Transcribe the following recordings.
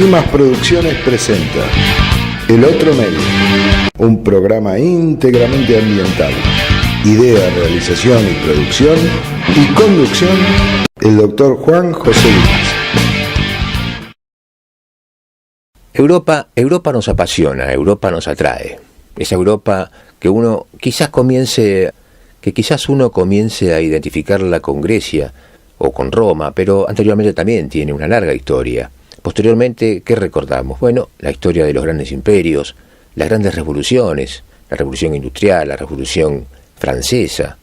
Dimas Producciones presenta El Otro Medio, un programa íntegramente ambiental. Idea, realización y producción y conducción, el doctor Juan José Dimas. Europa nos apasiona, Europa nos atrae. Esa Europa que quizás uno comience a identificarla con Grecia o con Roma, pero anteriormente también tiene una larga historia. Posteriormente, ¿qué recordamos? Bueno, la historia de los grandes imperios, las grandes revoluciones, la revolución industrial, la revolución francesa.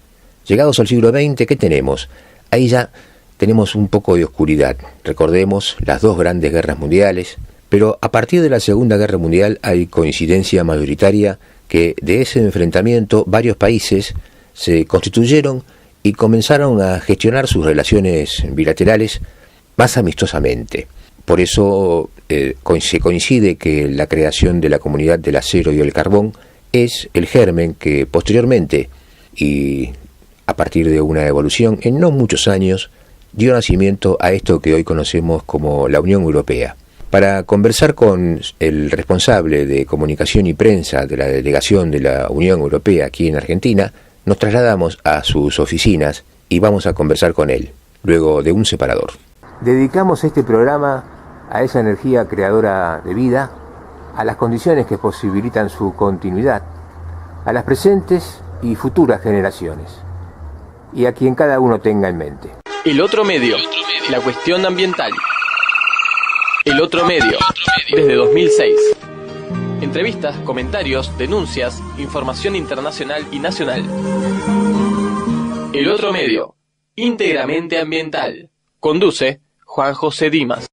Llegados al siglo XX, ¿qué tenemos? Ahí ya tenemos un poco de oscuridad. Recordemos las dos grandes guerras mundiales, pero a partir de la Segunda Guerra Mundial hay coincidencia mayoritaria que de ese enfrentamiento varios países se constituyeron y comenzaron a gestionar sus relaciones bilaterales más amistosamente. Por eso se coincide que la creación de la Comunidad del Acero y el Carbón es el germen que posteriormente, y a partir de una evolución en no muchos años, dio nacimiento a esto que hoy conocemos como la Unión Europea. Para conversar con el responsable de comunicación y prensa de la delegación de la Unión Europea aquí en Argentina, nos trasladamos a sus oficinas y vamos a conversar con él, luego de un separador. Dedicamos este programa a esa energía creadora de vida, a las condiciones que posibilitan su continuidad, a las presentes y futuras generaciones, y a quien cada uno tenga en mente. El otro medio, la cuestión ambiental. El otro medio, desde 2006. Entrevistas, comentarios, denuncias, información internacional y nacional. El otro medio, íntegramente ambiental. Conduce Juan José Dimas.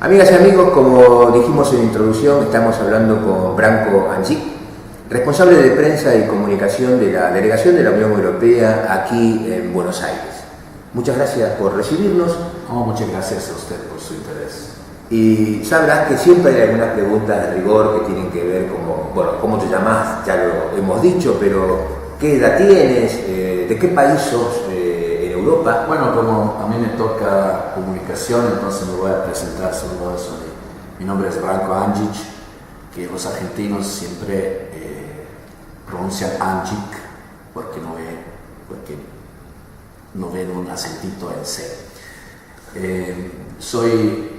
Amigas y amigos, como dijimos en la introducción, estamos hablando con Branko Anđić, responsable de prensa y comunicación de la delegación de la Unión Europea aquí en Buenos Aires. Muchas gracias por recibirnos. Muchas gracias a usted por su interés. Y sabrás que siempre hay algunas preguntas de rigor que tienen que ver ¿cómo te llamás? Ya lo hemos dicho, pero ¿qué edad tienes? ¿De qué país sos en Europa? Bueno, como a mí me toca comunicación, entonces me voy a presentar solo eso. Mi nombre es Branko Anđić, que los argentinos siempre pronuncian Anđić porque no ven un acentito en C. Soy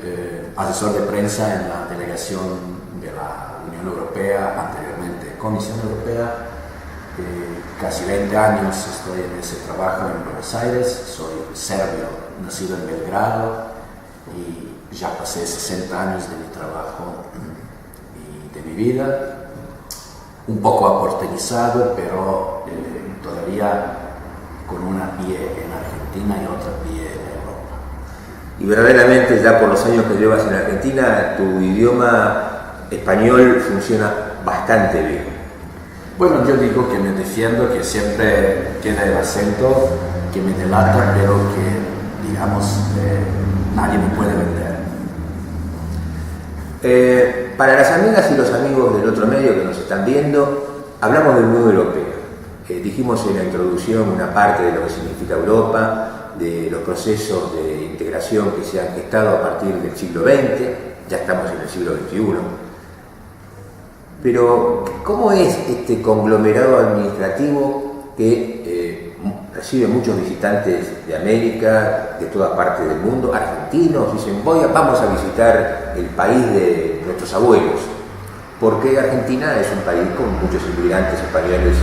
asesor de prensa en la delegación de la Unión Europea, anteriormente Comisión Europea. Casi 20 años estoy en ese trabajo en Buenos Aires. Soy serbio, nacido en Belgrado, y ya pasé 60 años de mi trabajo y de mi vida. Un poco aporteñizado, pero todavía con una pie en Argentina y otra pie en Europa. Y verdaderamente ya por los años que llevas en Argentina, tu idioma español funciona bastante bien. Bueno, yo digo que me defiendo, que siempre queda el acento que me delata, pero que, digamos, nadie me puede vender. Para las amigas y los amigos del otro medio que nos están viendo, hablamos de la Unión Europea. Dijimos en la introducción una parte de lo que significa Europa, de los procesos de integración que se han gestado a partir del siglo XX, ya estamos en el siglo XXI. Pero, ¿cómo es este conglomerado administrativo que recibe muchos visitantes de América, de toda parte del mundo, argentinos? Dicen, vamos a visitar el país de nuestros abuelos, porque Argentina es un país con muchos inmigrantes españoles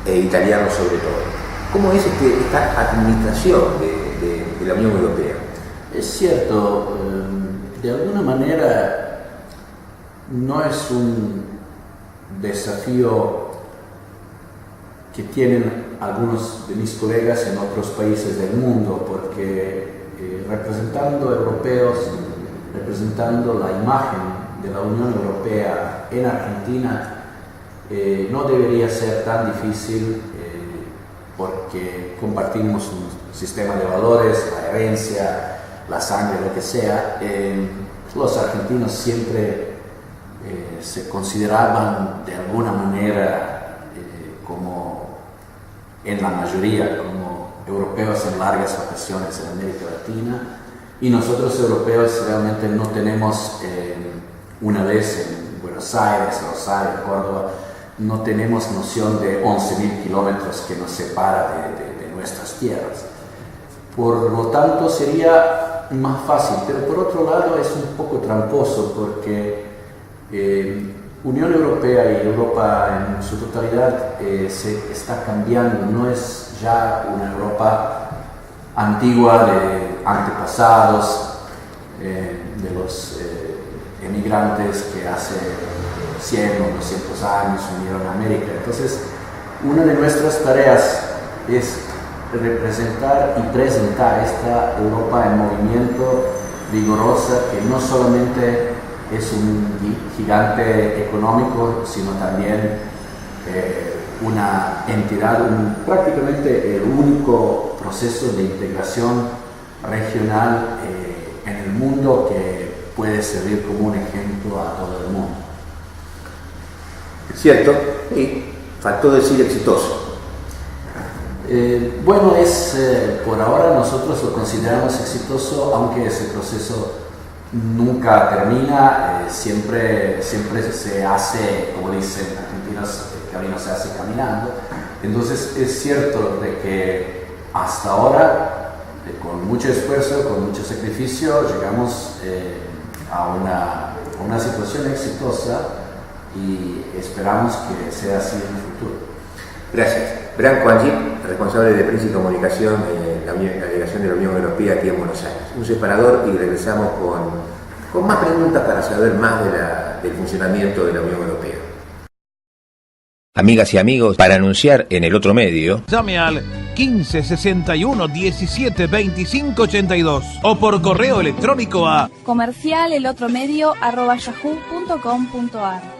e italianos sobre todo. ¿Cómo es esta administración de la Unión Europea? Es cierto, de alguna manera no es un desafío que tienen algunos de mis colegas en otros países del mundo, porque representando europeos, representando la imagen de la Unión Europea en Argentina, no debería ser tan difícil porque compartimos un sistema de valores, la herencia, la sangre, lo que sea. Los argentinos siempre se consideraban de alguna manera como en la mayoría como europeos en largas vacaciones en América Latina, y nosotros europeos realmente no tenemos, una vez en Buenos Aires, Rosario, Córdoba, no tenemos noción de 11.000 kilómetros que nos separa de nuestras tierras. Por lo tanto, sería más fácil, pero por otro lado es un poco tramposo porque Unión Europea y Europa en su totalidad se está cambiando, no es ya una Europa antigua de antepasados, de los emigrantes que hace 100 o 200 años vinieron a América. Entonces, una de nuestras tareas es representar y presentar esta Europa en movimiento, vigorosa, que no solamente es un gigante económico, sino también una entidad, prácticamente el único proceso de integración regional en el mundo que puede servir como un ejemplo a todo el mundo. Cierto, y faltó decir exitoso. Bueno, por ahora nosotros lo consideramos exitoso, aunque ese proceso nunca termina, siempre se hace, como dicen argentinos, el camino se hace caminando. Entonces es cierto de que hasta ahora, con mucho esfuerzo, con mucho sacrificio, llegamos a una situación exitosa y esperamos que sea así en el futuro. Gracias. Branko Angic, responsable de prensa y comunicación en la delegación de la Unión Europea aquí en Buenos Aires. Un separador y regresamos con más preguntas para saber más del funcionamiento de la Unión Europea. Amigas y amigos, para anunciar en el otro medio, llame al 15 61 17 25 82 o por correo electrónico a comercialelotromedio@yahoo.com.ar.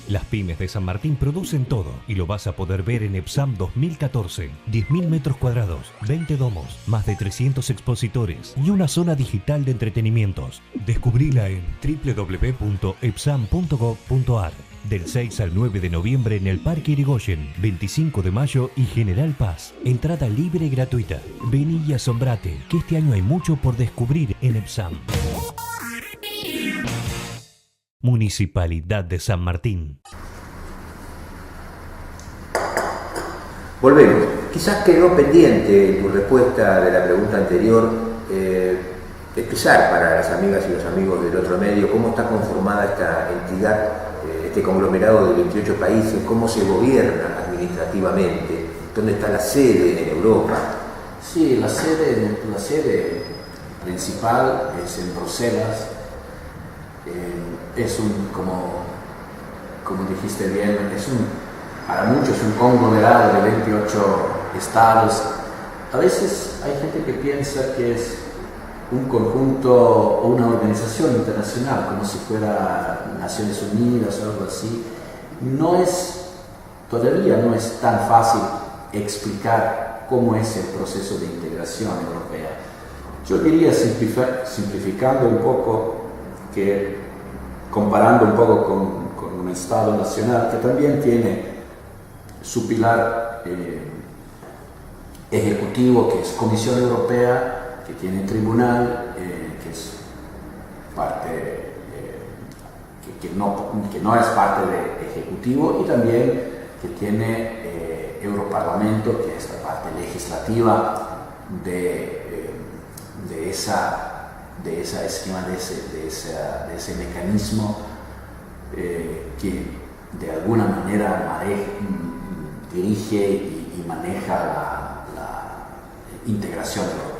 Las pymes de San Martín producen todo y lo vas a poder ver en EPSAM 2014. 10.000 metros cuadrados, 20 domos, más de 300 expositores y una zona digital de entretenimientos. Descubrila en www.epsam.gov.ar. Del 6 al 9 de noviembre en el Parque Irigoyen, 25 de mayo y General Paz. Entrada libre y gratuita. Vení y asombrate, que este año hay mucho por descubrir en EPSAM. Municipalidad de San Martín. volvemos. Quizás quedó pendiente tu respuesta de la pregunta anterior, expresar para las amigas y los amigos del otro medio cómo está conformada esta entidad, este conglomerado de 28 países, cómo se gobierna administrativamente, dónde está la sede en Europa. Sí, la sede principal es en Bruselas. Es como dijiste bien, para muchos un conglomerado de 28 estados. A veces hay gente que piensa que es un conjunto o una organización internacional, como si fuera Naciones Unidas o algo así. Todavía no es tan fácil explicar cómo es el proceso de integración europea. Yo diría, simplificando un poco, que comparando un poco con un Estado nacional que también tiene su pilar ejecutivo, que es Comisión Europea, que tiene tribunal, que es parte, que no es parte de ejecutivo, y también que tiene Europarlamento, que es la parte legislativa de esa esquema, de ese mecanismo que de alguna manera dirige y maneja la integración europea.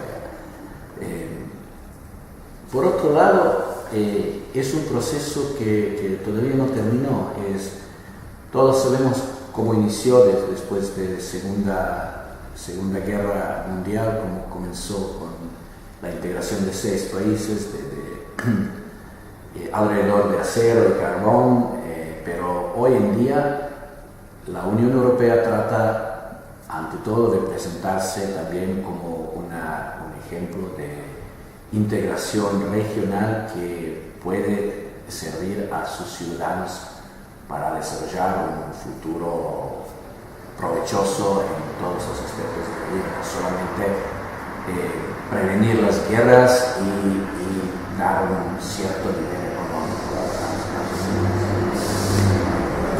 Por otro lado, es un proceso que todavía no terminó. Todos sabemos cómo inició después de Segunda Guerra Mundial, cómo comenzó con la integración de 6 países alrededor de acero y carbón, pero hoy en día la Unión Europea trata ante todo de presentarse también como un ejemplo de integración regional que puede servir a sus ciudadanos para desarrollar un futuro provechoso en todos los aspectos de la vida, no solamente prevenir las guerras y dar un cierto nivel económico a las naciones.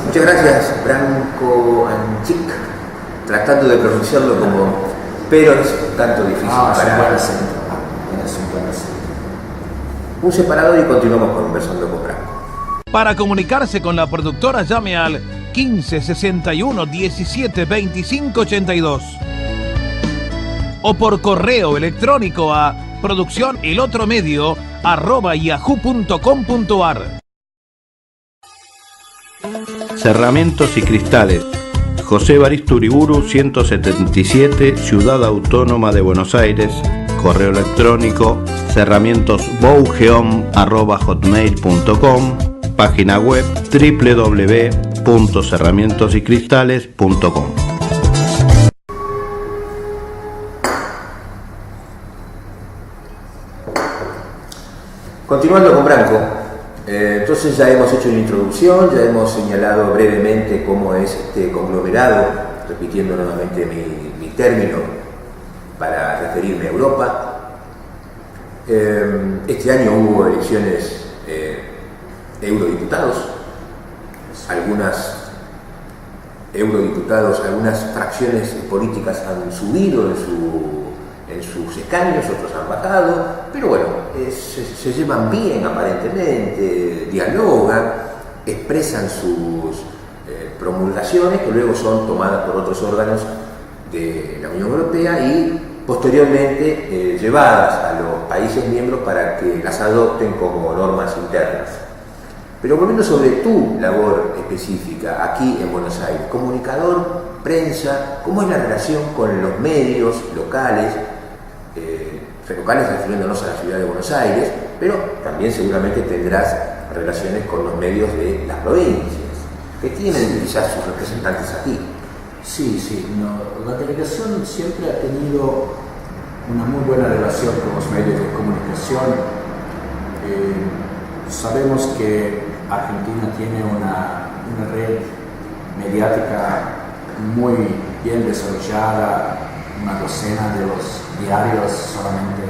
Muchas gracias, Branko Ančić, tratando de pronunciarlo como, pero es un tanto difícil para... Es un buen acento. Un separador y continuamos conversando con Branko. Para comunicarse con la productora llame al 15 61 17 25 82 o por correo electrónico a produccionelotromedio@yahoo.com.ar. Cerramientos y cristales. José Evaristo Uriburu 177, Ciudad Autónoma de Buenos Aires. Correo electrónico cerramientosbougeom@hotmail.com. Página web www.cerramientosycristales.com. Continuando con Branko, entonces ya hemos hecho una introducción, ya hemos señalado brevemente cómo es este conglomerado, repitiendo nuevamente mi término para referirme a Europa. Este año hubo elecciones eurodiputados, algunas fracciones políticas han subido en sus escaños, otros han bajado, pero bueno, se llevan bien aparentemente, dialogan, expresan sus promulgaciones que luego son tomadas por otros órganos de la Unión Europea y posteriormente llevadas a los países miembros para que las adopten como normas internas. Pero volviendo sobre tu labor específica aquí en Buenos Aires, comunicador, prensa, ¿cómo es la relación con los medios locales refiriéndonos a la ciudad de Buenos Aires, pero también seguramente tendrás relaciones con los medios de las provincias, que tienen quizás sus representantes aquí? Sí, la delegación siempre ha tenido una muy buena relación con los medios de comunicación. Sabemos que Argentina tiene una red mediática muy bien desarrollada, una docena de los diarios solamente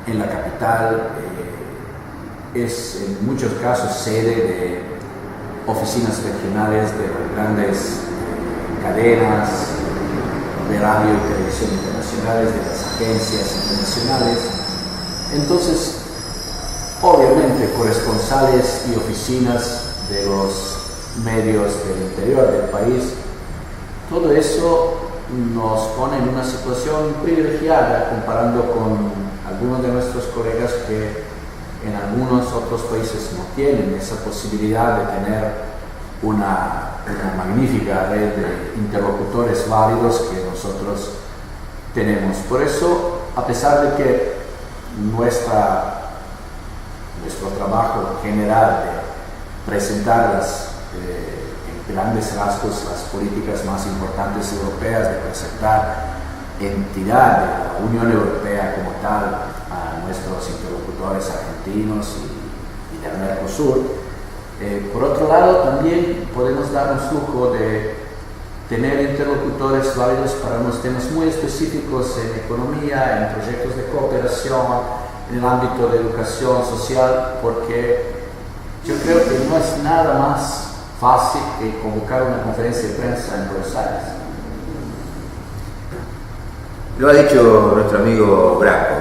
en la capital, es en muchos casos sede de oficinas regionales de grandes cadenas de radio y televisión internacionales, de las agencias internacionales. Entonces, obviamente, corresponsales y oficinas de los medios del interior del país, todo eso nos pone en una situación privilegiada comparando con algunos de nuestros colegas que en algunos otros países no tienen esa posibilidad de tener una magnífica red de interlocutores válidos que nosotros tenemos. Por eso, a pesar de que nuestro trabajo general de presentar en grandes rasgos las políticas más importantes europeas, de presentar entidad de la Unión Europea como tal a nuestros interlocutores argentinos y del Mercosur, por otro lado también podemos darnos lujo de tener interlocutores válidos para unos temas muy específicos en economía, en proyectos de cooperación, en el ámbito de educación social, porque yo creo que no es nada más fácil que convocar una conferencia de prensa en Buenos Aires. Lo ha dicho nuestro amigo Branko.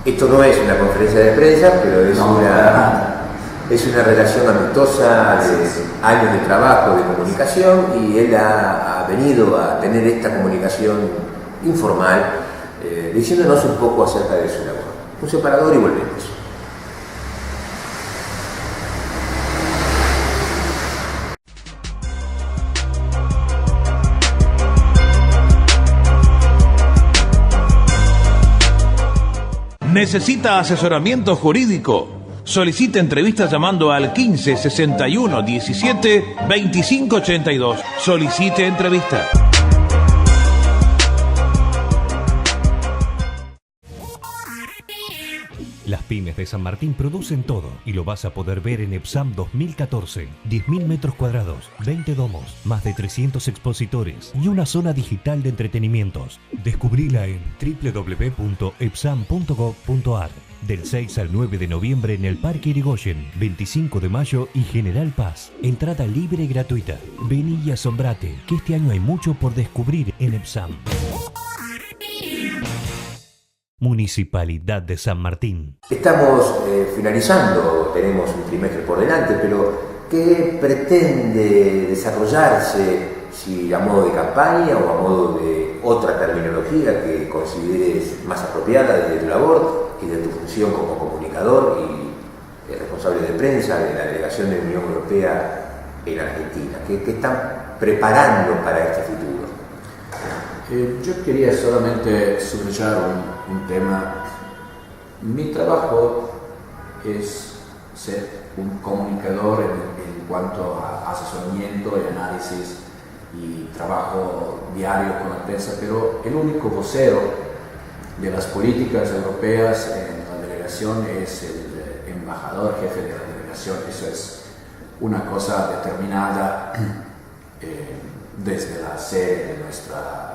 Esto no es una conferencia de prensa, pero es una relación amistosa de años de trabajo, de comunicación, y él ha venido a tener esta comunicación informal, diciéndonos un poco acerca de su labor. Un separador y volvemos. ¿Necesita asesoramiento jurídico? Solicite entrevistas llamando al 15 61 17 25 82. Solicite entrevista. Las Pymes de San Martín producen todo y lo vas a poder ver en EPSAM 2014. 10.000 metros cuadrados, 20 domos, más de 300 expositores y una zona digital de entretenimientos. Descubrila en www.epsam.gov.ar. Del 6 al 9 de noviembre en el Parque Irigoyen, 25 de mayo y General Paz. Entrada libre y gratuita. Vení y asombrate, que este año hay mucho por descubrir en EPSAM. Municipalidad de San Martín. Estamos finalizando, tenemos un trimestre por delante, pero ¿qué pretende desarrollarse, si a modo de campaña o a modo de otra terminología que consideres más apropiada desde tu labor y de tu función como comunicador y responsable de prensa de la delegación de la Unión Europea en Argentina? ¿Qué están preparando para este futuro? Yo quería solamente subrayar un tema. Mi trabajo es ser un comunicador en cuanto a asesoramiento y análisis y trabajo diario con la prensa, pero el único vocero de las políticas europeas en la delegación es el embajador jefe de la delegación. Eso es una cosa determinada desde la sede de nuestra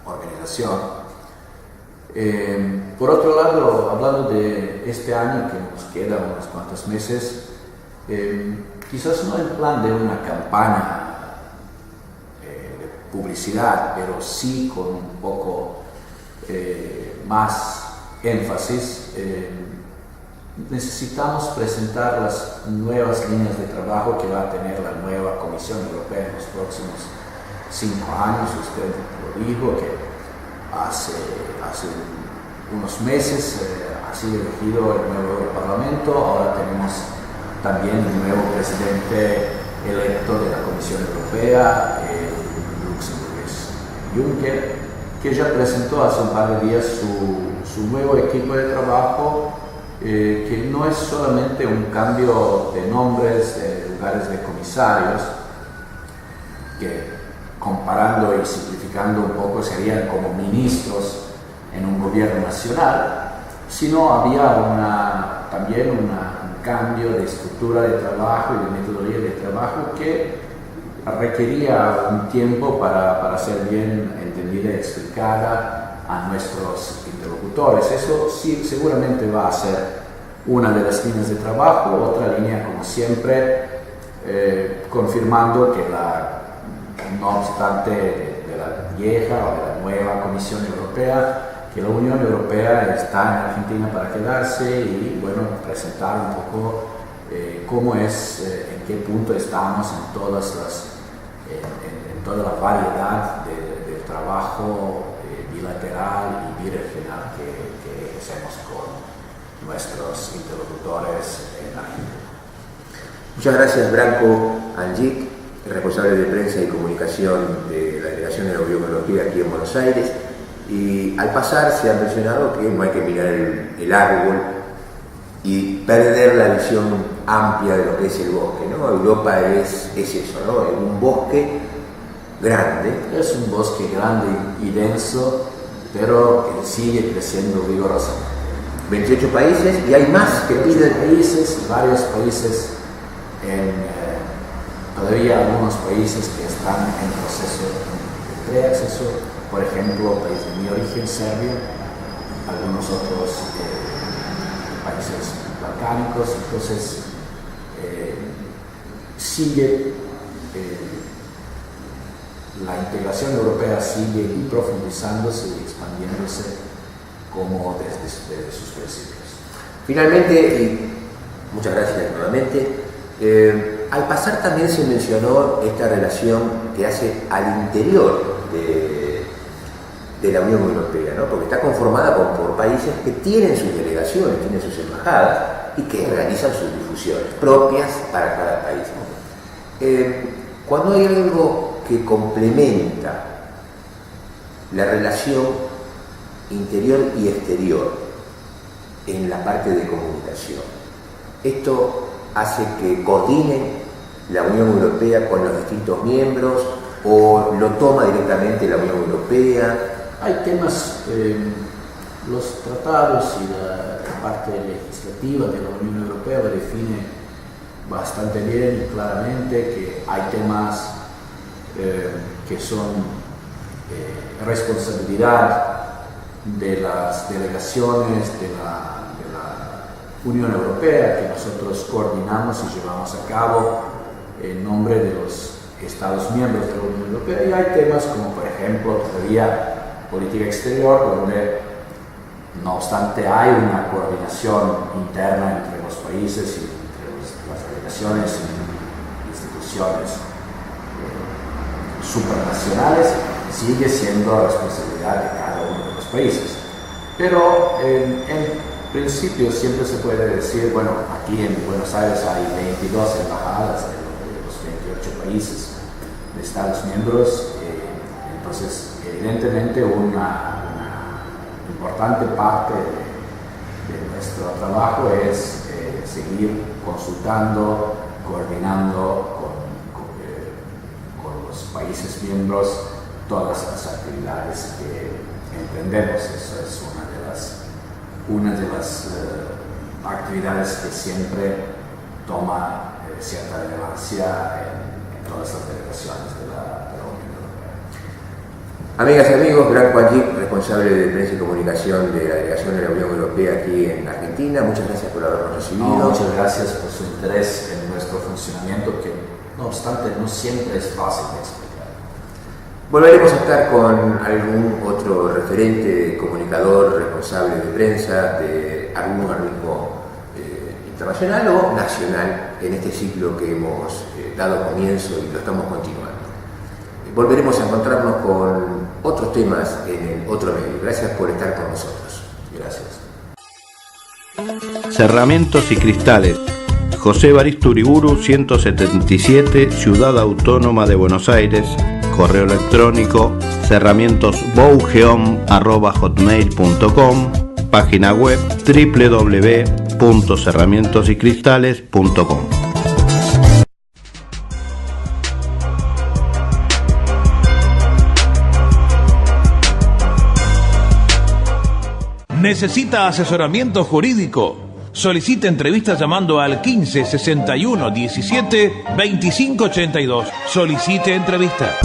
organización. Por otro lado, hablando de este año que nos queda unos cuantos meses, quizás no en plan de una campaña de publicidad, pero sí con un poco más énfasis, necesitamos presentar las nuevas líneas de trabajo que va a tener la nueva Comisión Europea en los próximos 5 años. Usted lo dijo que hace unos meses ha sido elegido el nuevo Parlamento. Ahora tenemos también el nuevo presidente electo de la Comisión Europea, el luxemburgués Juncker, que ya presentó hace un par de días su nuevo equipo de trabajo, que no es solamente un cambio de nombres, de lugares de comisarios, que comparando y simplificando un poco serían como ministros en un gobierno nacional, sino había también un cambio de estructura de trabajo y de metodología de trabajo que requería un tiempo para ser bien entendida y explicada a nuestros interlocutores. Eso sí, seguramente va a ser una de las líneas de trabajo. Otra línea, como siempre, confirmando que no obstante de la vieja o de la nueva Comisión Europea, que la Unión Europea está en Argentina para quedarse y, bueno, presentar un poco cómo es, en qué punto estamos en toda la variedad del trabajo bilateral y biregional que hacemos con nuestros interlocutores en Argentina. Muchas gracias, Branko Angic, responsable de prensa y comunicación de la delegación de la Unión Europea aquí en Buenos Aires. Y al pasar se ha mencionado que no hay que mirar el árbol y perder la visión amplia de lo que es el bosque, ¿no? Europa es eso, ¿no? Es un bosque grande. Es un bosque grande y denso, pero que sigue creciendo vigorosamente. 28 países y hay más que piden. Varios países, todavía algunos países que están en proceso de preacceso, por ejemplo, país de mi origen, Serbia, algunos otros países balcánicos. Entonces sigue la integración europea, sigue profundizándose y expandiéndose como desde sus principios. Finalmente, y muchas gracias nuevamente, al pasar también se mencionó esta relación que hace al interior de la Unión Europea, ¿no? Porque está conformada por países que tienen sus delegaciones, tienen sus embajadas y que realizan sus difusiones propias para cada país. Cuando hay algo que complementa la relación interior y exterior en la parte de comunicación, esto hace que coordine la Unión Europea con los distintos miembros o lo toma directamente la Unión Europea. Hay temas, los tratados y la parte legislativa de la Unión Europea define bastante bien y claramente que hay temas que son responsabilidad de las delegaciones de la Unión Europea, que nosotros coordinamos y llevamos a cabo en nombre de los Estados miembros de la Unión Europea, y hay temas como por ejemplo todavía política exterior, donde no obstante hay una coordinación interna entre los países y entre las delegaciones y instituciones supranacionales, sigue siendo responsabilidad de cada uno de los países. Pero en principio siempre se puede decir, bueno, aquí en Buenos Aires hay 22 embajadas de los 28 países de Estados miembros, entonces evidentemente una importante parte de nuestro trabajo es seguir consultando, coordinando con los países miembros todas las actividades que emprendemos. Eso es una de las actividades que siempre toma cierta relevancia en todas las delegaciones de la Unión Europea. Amigas y amigos, Branco allí, responsable de prensa y comunicación de la delegación de la Unión Europea aquí en Argentina, muchas gracias por habernos recibido. Muchas gracias por su interés en nuestro funcionamiento, que no obstante no siempre es fácil de explicar. Volveremos a estar con algún otro referente, comunicador, responsable de prensa de algún organismo internacional o nacional en este ciclo que hemos dado comienzo y lo estamos continuando. Volveremos a encontrarnos con otros temas en el otro medio. Gracias por estar con nosotros. Gracias. Cerramientos y cristales. José Evaristo Uriburu, 177, Ciudad Autónoma de Buenos Aires. Correo electrónico cerramientosbougeom@hotmail.com. Página web www.cerramientosycristales.com. ¿Necesita asesoramiento jurídico? Solicite entrevistas llamando al 15 61 17 25 82. Solicite entrevista.